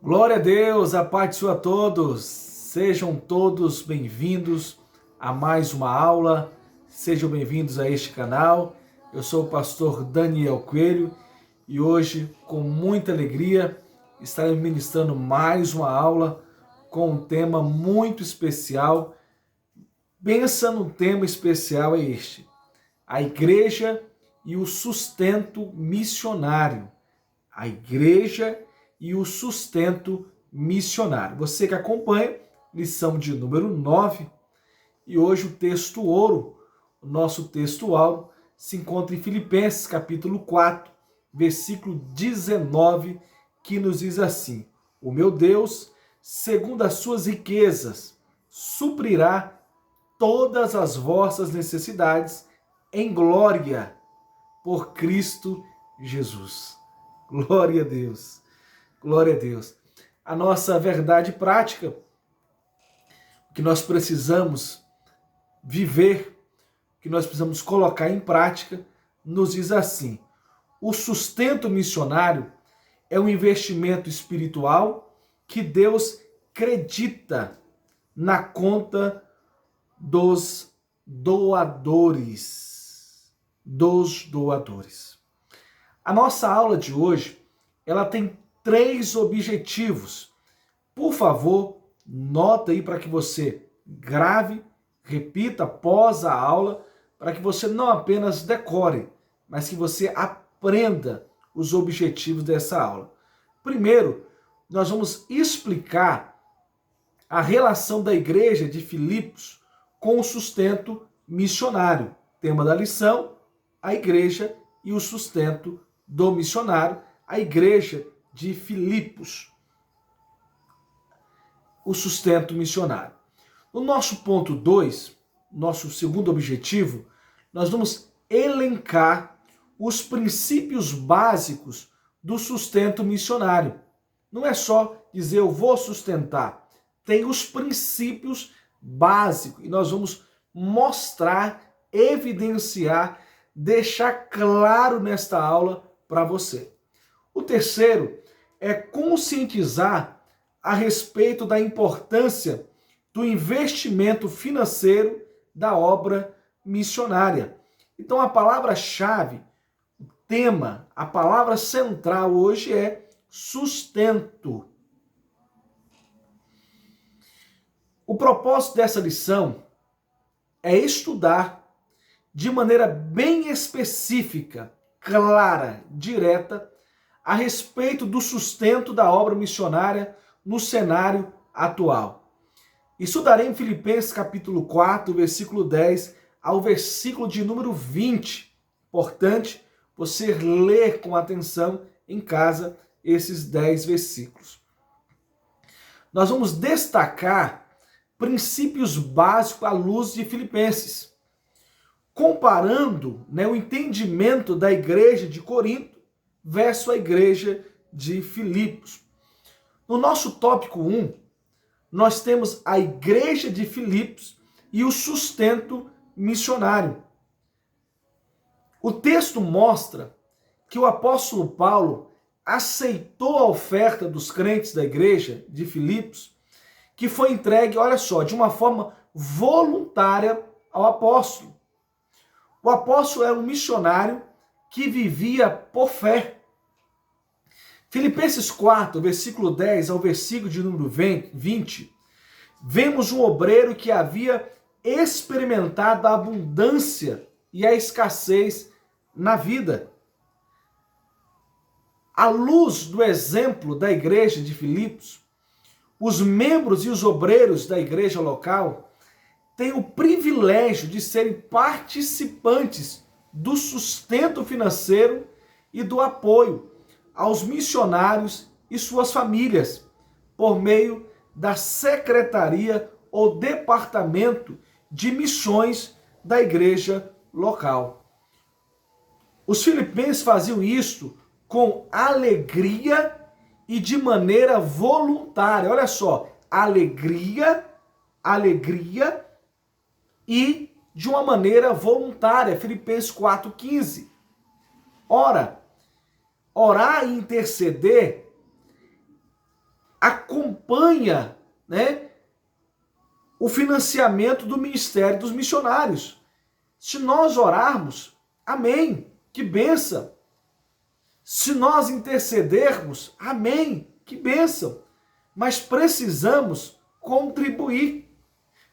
Glória a Deus, a paz sua a todos. Sejam todos bem-vindos a mais uma aula. Sejam bem-vindos a este canal. Eu sou o pastor Daniel Coelho e hoje, com muita alegria, estarei ministrando mais uma aula com um tema muito especial. Pensa num tema especial, é este: a igreja e o sustento missionário. A igreja e o sustento missionário. Você que acompanha, lição de número 9, e hoje o texto ouro, o nosso texto ouro, se encontra em Filipenses capítulo 4, versículo 19, que nos diz assim: o meu Deus, segundo as suas riquezas, suprirá todas as vossas necessidades em glória por Cristo Jesus. Glória a Deus. Glória a Deus. A nossa verdade prática, o que nós precisamos viver, o que nós precisamos colocar em prática, nos diz assim: o sustento missionário é um investimento espiritual que Deus credita na conta dos doadores. A nossa aula de hoje, ela tem 3 objetivos. Por favor, nota aí para que você grave, repita após a aula, para que você não apenas decore, mas que você aprenda os objetivos dessa aula. Primeiro, nós vamos explicar a relação da igreja de Filipos com o sustento missionário. Tema da lição: a igreja e o sustento do missionário, a igreja de Filipos, o sustento missionário. No nosso ponto 2, nosso segundo objetivo, nós vamos elencar os princípios básicos do sustento missionário. Não é só dizer eu vou sustentar, tem os princípios básicos e nós vamos mostrar, evidenciar, deixar claro nesta aula para você. O terceiro é conscientizar a respeito da importância do investimento financeiro da obra missionária. Então a palavra-chave, o tema, a palavra central hoje é sustento. O propósito dessa lição é estudar de maneira bem específica, clara, direta, a respeito do sustento da obra missionária no cenário atual. Estudarei em Filipenses capítulo 4, versículo 10 ao versículo de número 20. Importante você ler com atenção em casa esses 10 versículos. Nós vamos destacar princípios básicos à luz de Filipenses, comparando, o entendimento da igreja de Corinto versus a igreja de Filipos. No nosso tópico 1, nós temos a igreja de Filipos e o sustento missionário. O texto mostra que o apóstolo Paulo aceitou a oferta dos crentes da igreja de Filipos, que foi entregue, olha só, de uma forma voluntária ao apóstolo. O apóstolo era um missionário que vivia por fé. Filipenses 4, versículo 10 ao versículo de número 20, vemos um obreiro que havia experimentado a abundância e a escassez na vida. À luz do exemplo da igreja de Filipos, os membros e os obreiros da igreja local têm o privilégio de serem participantes do sustento financeiro e do apoio aos missionários e suas famílias, por meio da secretaria ou departamento de missões da igreja local. Os filipenses faziam isto com alegria e de maneira voluntária. Olha só, alegria e de uma maneira voluntária. Filipenses 4,15. Ora, orar e interceder acompanha, né, o financiamento do ministério dos missionários. Se nós orarmos, amém, que bênção. Se nós intercedermos, amém, que bênção. Mas precisamos contribuir,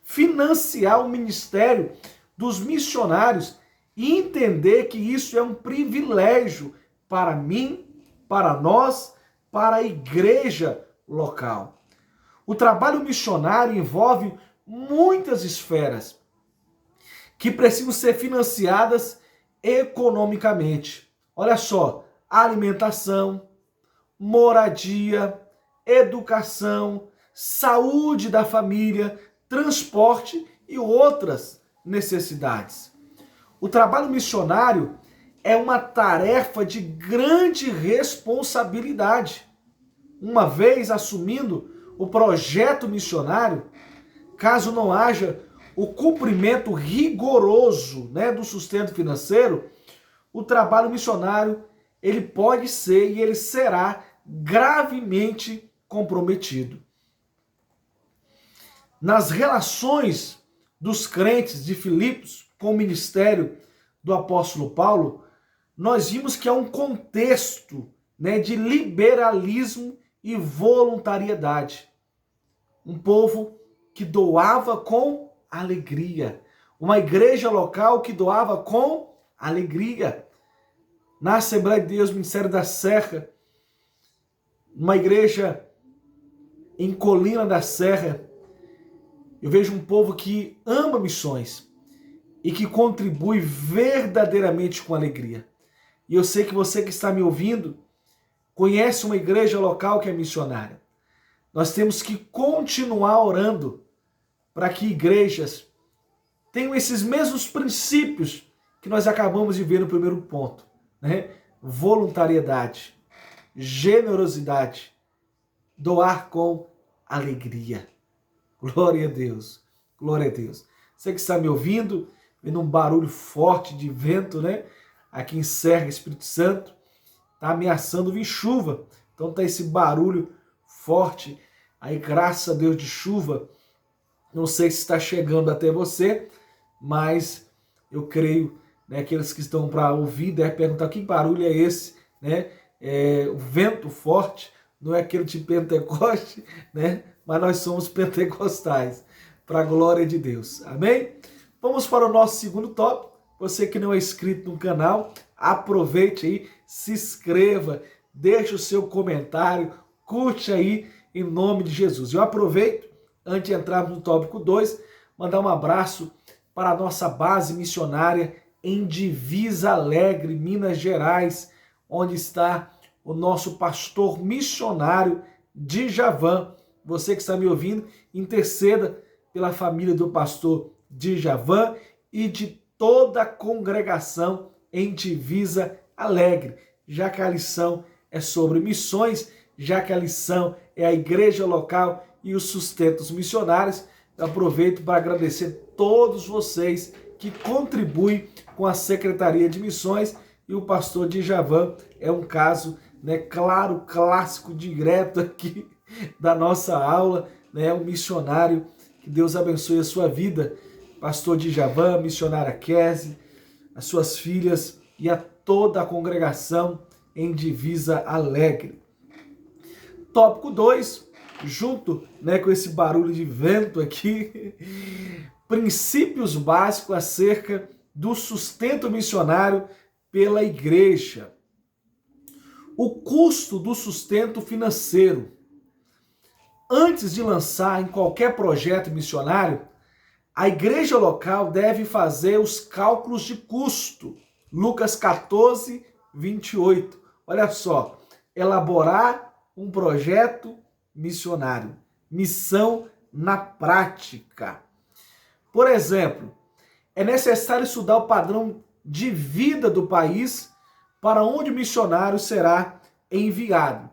financiar o ministério dos missionários e entender que isso é um privilégio para mim, para nós, para a igreja local. O trabalho missionário envolve muitas esferas que precisam ser financiadas economicamente. Olha só, alimentação, moradia, educação, saúde da família, transporte e outras necessidades. O trabalho missionário é uma tarefa de grande responsabilidade. Uma vez assumindo o projeto missionário, caso não haja o cumprimento rigoroso, né, do sustento financeiro, o trabalho missionário ele pode ser e ele será gravemente comprometido. Nas relações dos crentes de Filipos com o ministério do apóstolo Paulo, nós vimos que há um contexto, né, de liberalismo e voluntariedade. Um povo que doava com alegria. Uma igreja local que doava com alegria. Na Assembleia de Deus, Ministério da Serra, uma igreja em Colina da Serra, eu vejo um povo que ama missões e que contribui verdadeiramente com alegria. E eu sei que você que está me ouvindo conhece uma igreja local que é missionária. Nós temos que continuar orando para que igrejas tenham esses mesmos princípios que nós acabamos de ver no primeiro ponto, né? Voluntariedade, generosidade, doar com alegria. Glória a Deus, glória a Deus. Você que está me ouvindo, vendo um barulho forte de vento, né? Aqui em Serra, Espírito Santo, está ameaçando vir chuva. Então tá esse barulho forte, aí graças a Deus de chuva. Não sei se está chegando até você, mas eu creio, né, aqueles que estão para ouvir devem perguntar que barulho é esse, né? O vento forte, não é aquele de Pentecoste, né? Mas nós somos pentecostais, para a glória de Deus. Amém? Vamos para o nosso segundo tópico. Você que não é inscrito no canal, aproveite aí, se inscreva, deixe o seu comentário, curte aí em nome de Jesus. Eu aproveito, antes de entrarmos no tópico 2, mandar um abraço para a nossa base missionária em Divisa Alegre, Minas Gerais, onde está o nosso pastor missionário Djavan. Você que está me ouvindo, interceda pela família do pastor Djavan e de toda a congregação em Divisa Alegre, já que a lição é sobre missões, já que a lição é a igreja local e os sustentos missionários. Eu aproveito para agradecer todos vocês que contribuem com a Secretaria de Missões, e o pastor Djavan é um caso, né, claro, clássico, direto aqui da nossa aula, né, um missionário. Que Deus abençoe a sua vida, pastor Djavan, missionária Kézia, as suas filhas e a toda a congregação em Divisa Alegre. Tópico 2, junto, né, com esse barulho de vento aqui, princípios básicos acerca do sustento missionário pela igreja. O custo do sustento financeiro. Antes de lançar em qualquer projeto missionário, a igreja local deve fazer os cálculos de custo. Lucas 14, 28. Olha só, elaborar um projeto missionário. Missão na prática. Por exemplo, é necessário estudar o padrão de vida do país para onde o missionário será enviado.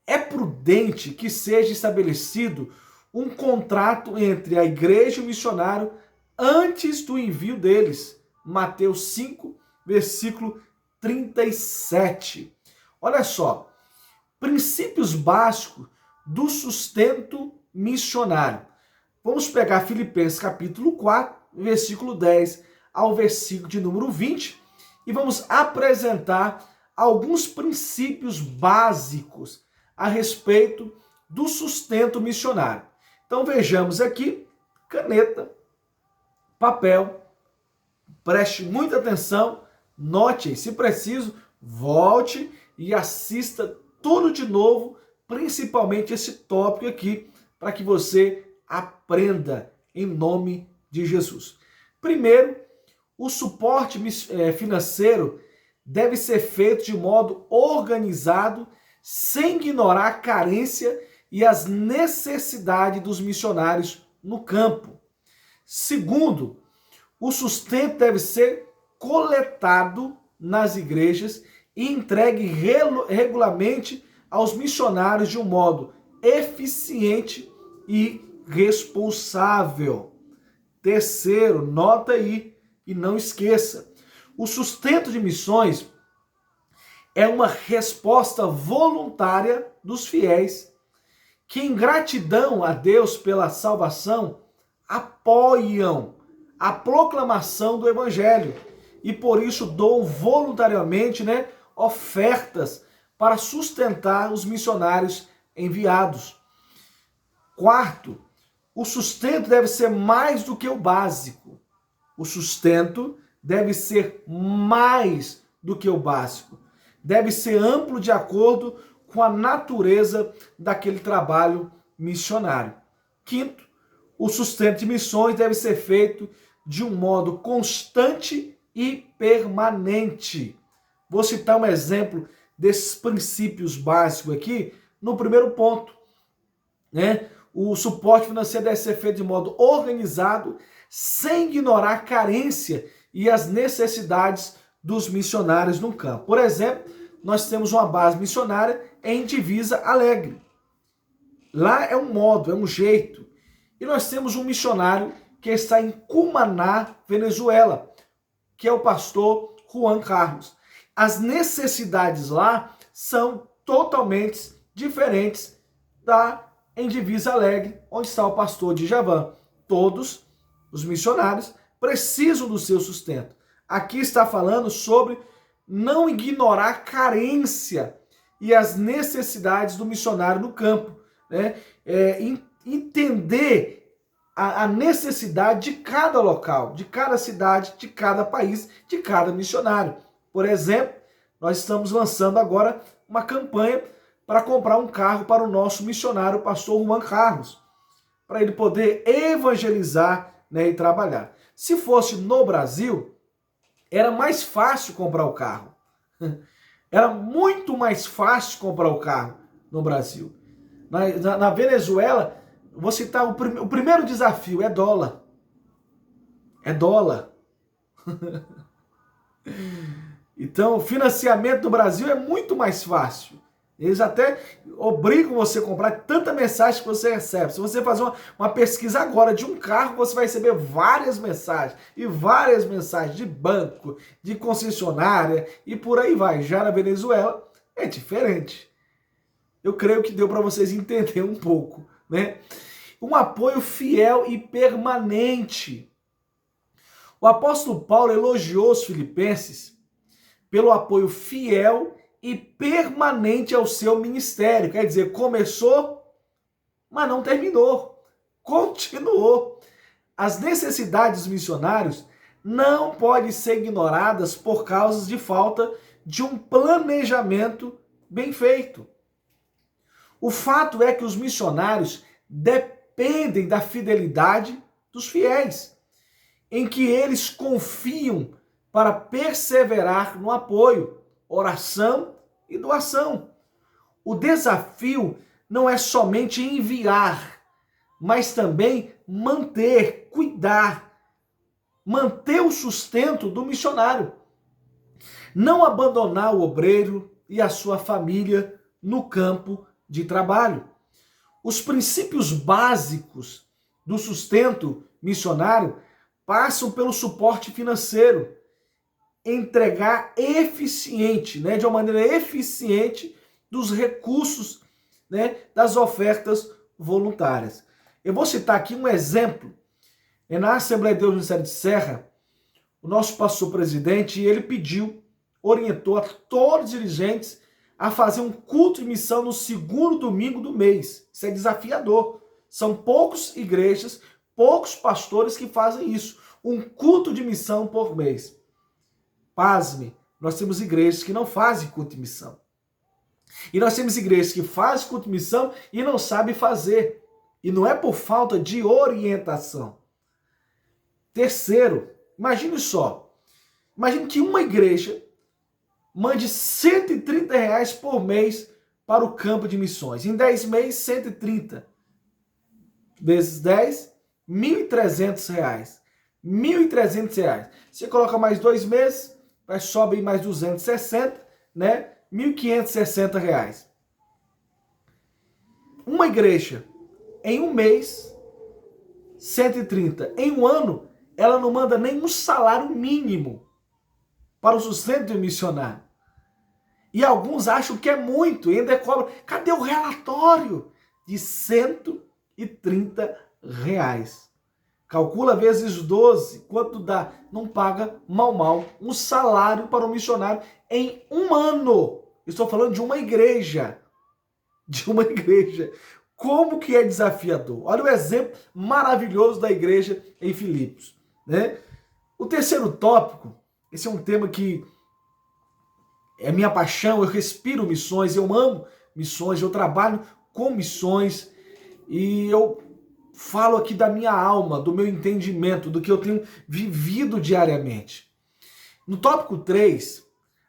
É prudente que seja estabelecido um contrato entre a igreja e o missionário antes do envio deles. Mateus 5, versículo 37. Olha só, princípios básicos do sustento missionário. Vamos pegar Filipenses capítulo 4, versículo 10 ao versículo de número 20 e vamos apresentar alguns princípios básicos a respeito do sustento missionário. Então vejamos aqui, caneta, papel, preste muita atenção, note, se preciso, volte e assista tudo de novo, principalmente esse tópico aqui, para que você aprenda em nome de Jesus. Primeiro, o suporte financeiro deve ser feito de modo organizado, sem ignorar a carência e as necessidades dos missionários no campo. Segundo, o sustento deve ser coletado nas igrejas e entregue regularmente aos missionários de um modo eficiente e responsável. Terceiro, nota aí e não esqueça, o sustento de missões é uma resposta voluntária dos fiéis que, em gratidão a Deus pela salvação, apoiam a proclamação do Evangelho e por isso doam voluntariamente, ofertas para sustentar os missionários enviados. Quarto, o sustento deve ser mais do que o básico. O sustento deve ser mais do que o básico. Deve ser amplo de acordo com a natureza daquele trabalho missionário. Quinto, o sustento de missões deve ser feito de um modo constante e permanente. Vou citar um exemplo desses princípios básicos aqui no primeiro ponto, O suporte financeiro deve ser feito de modo organizado, sem ignorar a carência e as necessidades dos missionários no campo. Por exemplo, nós temos uma base missionária em Divisa Alegre. Lá é um modo, é um jeito. E nós temos um missionário que está em Cumaná, Venezuela, que é o pastor Juan Carlos. As necessidades lá são totalmente diferentes em Divisa Alegre, onde está o pastor Djavan. Todos os missionários precisam do seu sustento. Aqui está falando sobre não ignorar a carência e as necessidades do missionário no campo, entender a necessidade de cada local, de cada cidade, de cada país, de cada missionário. Por exemplo, nós estamos lançando agora uma campanha para comprar um carro para o nosso missionário, o pastor Juan Carlos, para ele poder evangelizar, e trabalhar. Se fosse no Brasil, era mais fácil comprar o carro. Era muito mais fácil comprar o carro no Brasil. Na Venezuela, vou citar o primeiro desafio, é dólar. É dólar. Então, o financiamento no Brasil é muito mais fácil. Eles até obrigam você a comprar tanta mensagem que você recebe. Se você fazer uma pesquisa agora de um carro, você vai receber várias mensagens. E várias mensagens de banco, de concessionária e por aí vai. Já na Venezuela é diferente. Eu creio que deu para vocês entenderem um pouco, Um apoio fiel e permanente. O apóstolo Paulo elogiou os filipenses pelo apoio fiel e permanente ao seu ministério. Quer dizer, começou, mas não terminou. Continuou. As necessidades dos missionários não podem ser ignoradas por causa de falta de um planejamento bem feito. O fato é que os missionários dependem da fidelidade dos fiéis, em que eles confiam para perseverar no apoio, oração e doação. O desafio não é somente enviar, mas também manter, cuidar, manter o sustento do missionário. Não abandonar o obreiro e a sua família no campo de trabalho. Os princípios básicos do sustento missionário passam pelo suporte financeiro, entregar de uma maneira eficiente dos recursos né, das ofertas voluntárias. Eu vou citar aqui um exemplo. Na Assembleia de Deus no Ministério de Serra, o nosso pastor presidente, ele orientou a todos os dirigentes a fazer um culto de missão no segundo domingo do mês. Isso é desafiador. São poucas igrejas, poucos pastores que fazem isso. Um culto de missão por mês. Pasme, nós temos igrejas que não fazem culto de missão. E nós temos igrejas que fazem culto de missão e não sabem fazer. E não é por falta de orientação. Terceiro, imagine só. Imagine que uma igreja mande R$130 por mês para o campo de missões. Em 10 meses, 130. Vezes 10, R$1.300. R$1.300. Você coloca mais 2 meses, vai sobe mais 260, né? R$1.560. Uma igreja, em um mês, 130. Em um ano, ela não manda nem um salário mínimo para o sustento do missionário. E alguns acham que é muito, e ainda cobram. Cadê o relatório? De R$130. Calcula vezes 12, quanto dá? Não paga mal um salário para um missionário em um ano. Estou falando de uma igreja. De uma igreja. Como que é desafiador? Olha o exemplo maravilhoso da igreja em Filipos, né? O terceiro tópico, esse é um tema que é minha paixão, eu respiro missões, eu amo missões, eu trabalho com missões e eu falo aqui da minha alma, do meu entendimento, do que eu tenho vivido diariamente. No tópico 3,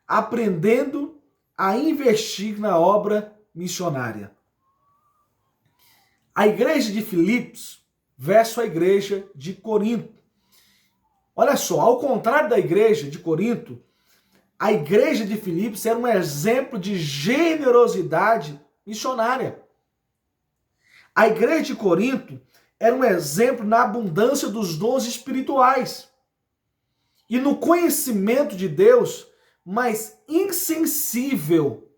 aprendendo a investir na obra missionária. A igreja de Filipos versus a igreja de Corinto. Olha só, ao contrário da igreja de Corinto, a igreja de Filipos era um exemplo de generosidade missionária. A igreja de Corinto era um exemplo na abundância dos dons espirituais e no conhecimento de Deus, mas insensível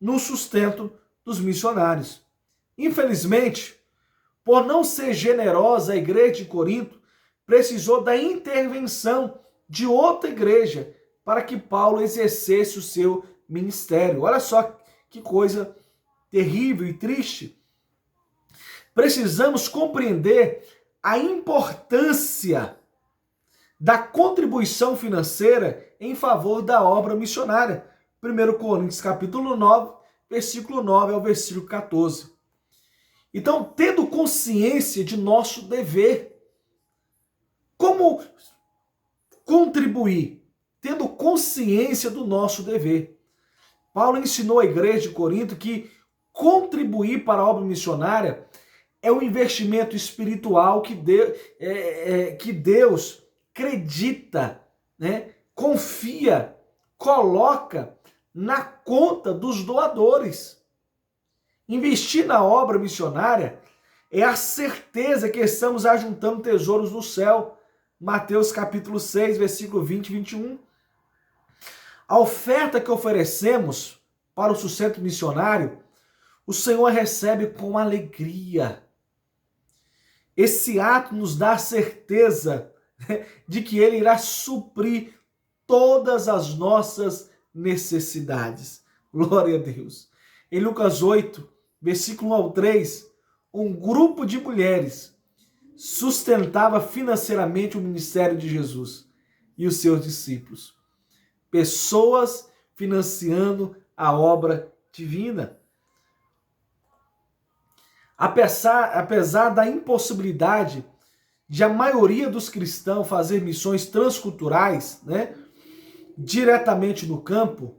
no sustento dos missionários. Infelizmente, por não ser generosa, a igreja de Corinto precisou da intervenção de outra igreja para que Paulo exercesse o seu ministério. Olha só que coisa terrível e triste. Precisamos compreender a importância da contribuição financeira em favor da obra missionária. 1 Coríntios capítulo 9, versículo 9 ao versículo 14. Então, tendo consciência de nosso dever, como contribuir? Tendo consciência do nosso dever. Paulo ensinou à igreja de Corinto que contribuir para a obra missionária é um investimento espiritual que Deus acredita, né? Confia, coloca na conta dos doadores. Investir na obra missionária é a certeza que estamos ajuntando tesouros no céu. Mateus capítulo 6, versículo 20 e 21. A oferta que oferecemos para o sustento missionário, o Senhor recebe com alegria. Esse ato nos dá a certeza de que Ele irá suprir todas as nossas necessidades. Glória a Deus. Em Lucas 8, versículo 1 ao 3, um grupo de mulheres sustentava financeiramente o ministério de Jesus e os seus discípulos. Pessoas financiando a obra divina. Apesar da impossibilidade de a maioria dos cristãos fazer missões transculturais, né, diretamente no campo,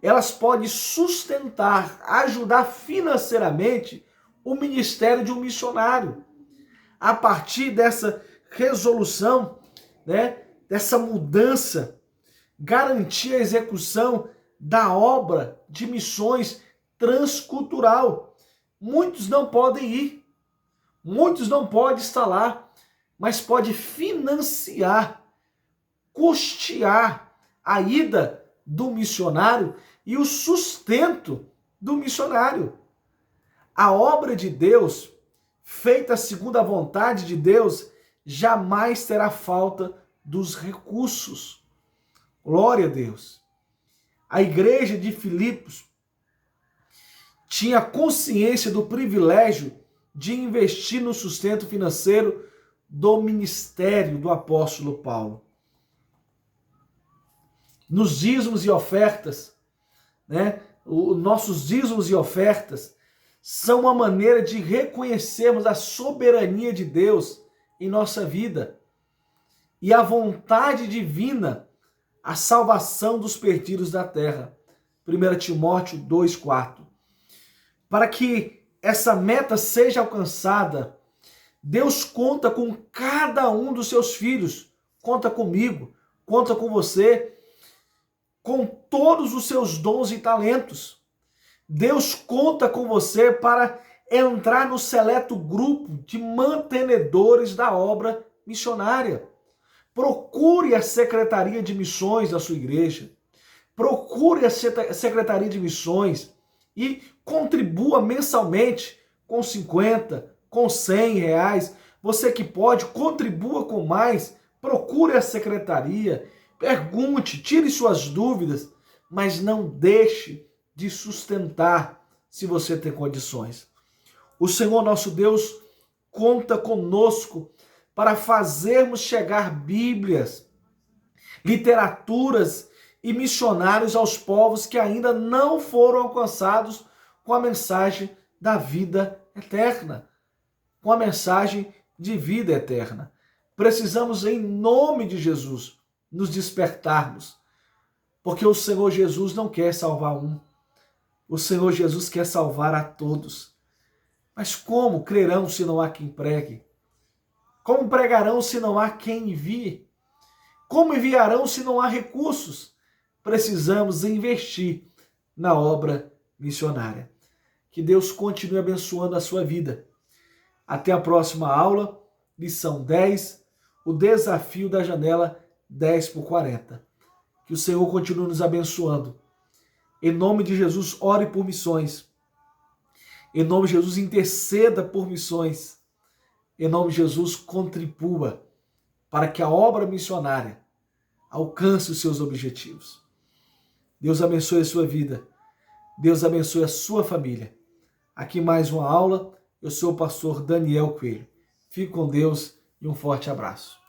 elas podem sustentar, ajudar financeiramente o ministério de um missionário. A partir dessa resolução, né, dessa mudança, garantir a execução da obra de missões transcultural. Muitos não podem ir, muitos não podem estar lá, mas pode financiar, custear a ida do missionário e o sustento do missionário. A obra de Deus, feita segundo a vontade de Deus, jamais terá falta dos recursos. Glória a Deus. A igreja de Filipos tinha consciência do privilégio de investir no sustento financeiro do ministério do apóstolo Paulo. Nos dízimos e ofertas, os nossos dízimos e ofertas são uma maneira de reconhecermos a soberania de Deus em nossa vida e a vontade divina, a salvação dos perdidos da terra. 1 Timóteo 2,4. Para que essa meta seja alcançada, Deus conta com cada um dos seus filhos, conta comigo, conta com você, com todos os seus dons e talentos. Deus conta com você para entrar no seleto grupo de mantenedores da obra missionária. Procure a Secretaria de Missões da sua igreja. Procure a Secretaria de Missões e contribua mensalmente com 50, com 100 reais. Você que pode, contribua com mais. Procure a secretaria, pergunte, tire suas dúvidas, mas não deixe de sustentar se você tem condições. O Senhor nosso Deus conta conosco para fazermos chegar Bíblias, literaturas e missionários aos povos que ainda não foram alcançados com a mensagem da vida eterna, com a mensagem de vida eterna. Precisamos, em nome de Jesus, nos despertarmos, porque o Senhor Jesus não quer salvar um, o Senhor Jesus quer salvar a todos. Mas como crerão se não há quem pregue? Como pregarão se não há quem envie? Como enviarão se não há recursos? Precisamos investir na obra missionária. Que Deus continue abençoando a sua vida. Até a próxima aula, lição 10, o desafio da janela 10x40. Que o Senhor continue nos abençoando. Em nome de Jesus, ore por missões. Em nome de Jesus, interceda por missões. Em nome de Jesus, contribua para que a obra missionária alcance os seus objetivos. Deus abençoe a sua vida. Deus abençoe a sua família. Aqui mais uma aula. Eu sou o pastor Daniel Coelho. Fique com Deus e um forte abraço.